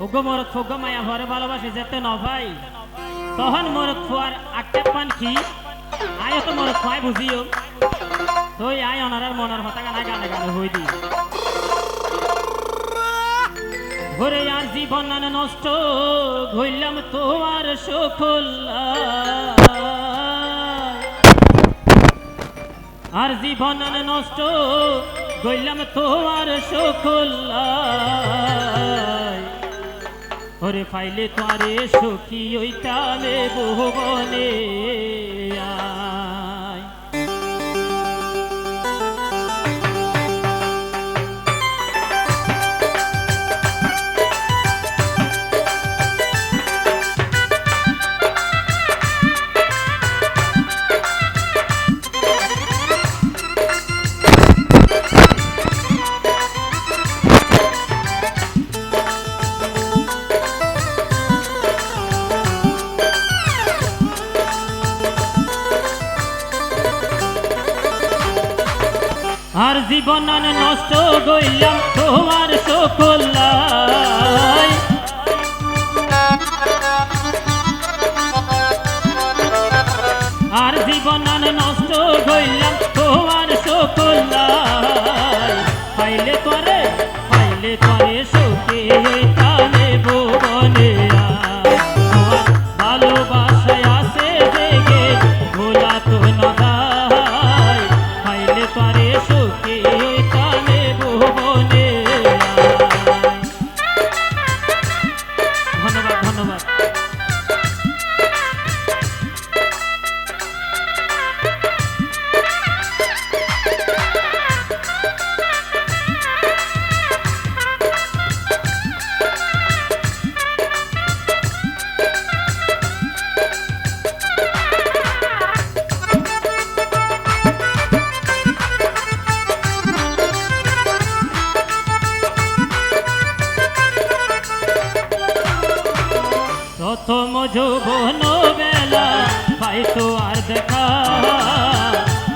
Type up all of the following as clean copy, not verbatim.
ওগো মরত ফোগো মায়া ভরে ভালোবাসে যেতে ন ভাই তখন মরত ফোয়ার আটকে পান কি আয় তো মরত ফোয়াই বুঝিও তুই আয় অনারার মনার হতা গানা গানে গানে হই দি ঘরে আর জীবন নানা নষ্ট হইলাম তোমার সকল আর জীবন নানা নষ্ট হইলাম তোমার সকল ওরে ফাইলে তোরে সখী ওইটালে ভুবনে আয় আর জীবন নষ্ট গইলাম তোমার সকল আর জীবন নষ্ট গইলাম তোমার সকল পাইলে তোরে সুখে হইতালে ভুবনে ভালোবাসায় আছে জেগে ভোলা তো না পাইলে তোরে সুখে হইতালে ভুবনে ধন্যবাদ ধন্যবাদ প্রথম যৌবন বেলা পাইতো আর দেখা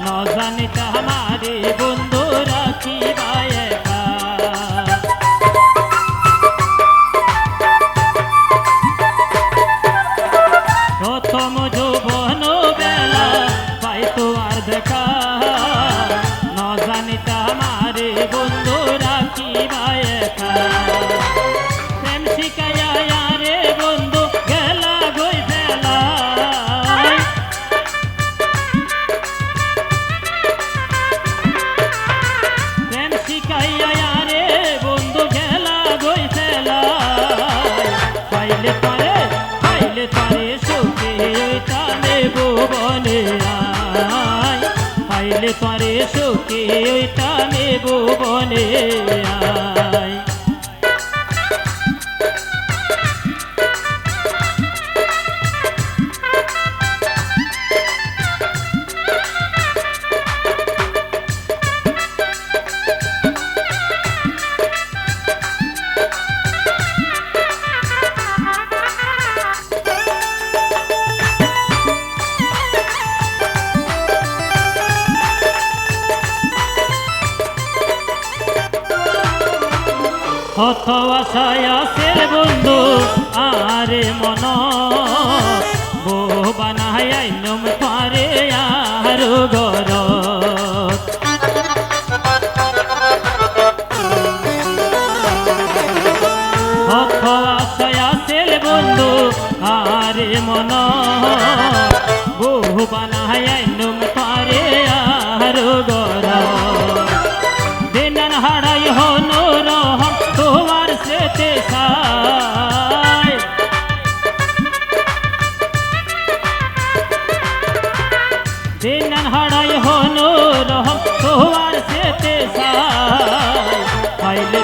ন জানিতা আমারে বন্ধু রাখিবা একা প্রথম যৌবন বেলা পাইতো আর দেখা ন জানিতা আমারে বন্ধু রাখিবা একা প্রেম শিখাইয়া রে বন্ধু গেলা গই ফেলা প্রেম শিখাইয়া রে বন্ধু গেলা গই ফেলা পাইলে তারে সুখে ওইটালে ভুবনে আয় পাইলে তারে সুখে ওইটালে ভুবনে আয় কত আশায় আছে বন্ধু আরে মন বউ বানাই আইনম তারে আর গর কত আশায় আছে বন্ধু আরে মন বউ বানাই আইনম তারে আর গর দিনান হারাই হনো রহম তোমার স্মৃতি সাই দিনান হারাই হনো রহম তোমার স্মৃতি সাই পাইলে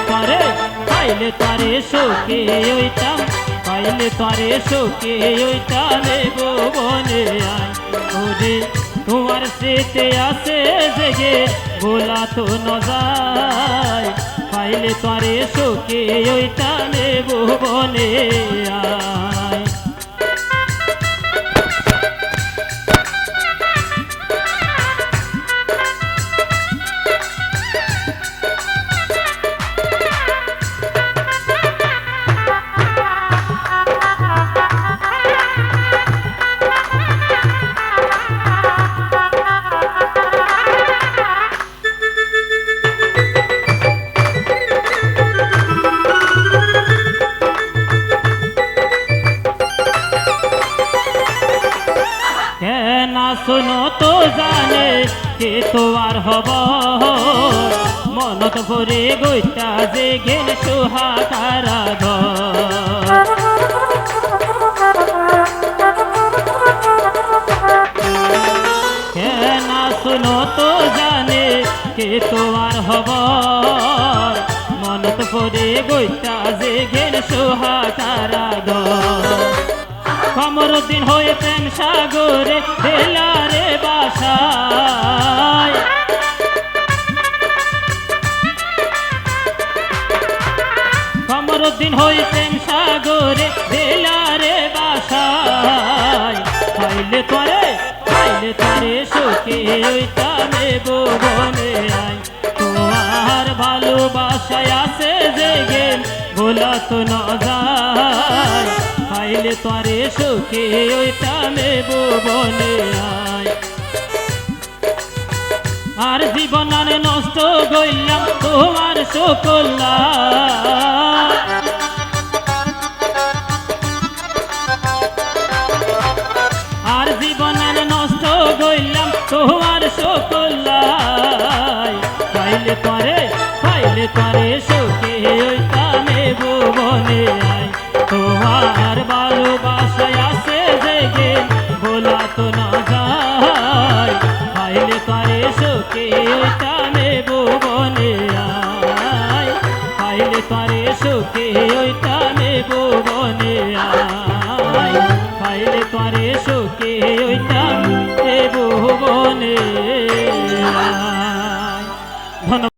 তারে সুখে ওইটাম পাইলে তারে সুখে ওইটালে ভুবনে আয় ওরে তোমার স্মৃতি আছে জেগে ভোলা তো ন যায় পাইলে তারে সুখে ওইটালে ভুবনে আয় শুনো তো জানে কে তো আর হব মনত ভরে গইতা যে গেন সুহাকারা কেনা শুনো তো জানে কে তো আর হব মনত ভরে গইতা যে গেন সুহাকারা কমরুদ্দিন হয়ে প্রেম সাগরে বেলারে বাসায় কমরুদ্দিন হয়ে প্রেম সাগরে বেলারে বাসায় পাইলে তোরে সুখে ওইটামে ভুবনে আয় তোমার ভালোবাসায় আছে যে গেম ভোলা তো না যায় পাইলে তোরে সুখে ওইটামে ভুবনে আয় আর জীবন আর নষ্ট গইলাম তোমার সকল্লা আর জীবন আর নষ্ট গইলাম তোমার সকল্লাই পাইলে তোরে সুখে ওইটামে ভুবনে আয় তোমার ভালোবাসায় আছে জেগে ভোলা তো না যায় পাইলে তোরে সুখে ওইটামে ভুবনে আয় পাইলে তোরে সুখে ওইটামে ভুবনে আয় পাইলে তোরে সুখে ওইটামে ভুবনে আয়। ধন্যবাদ।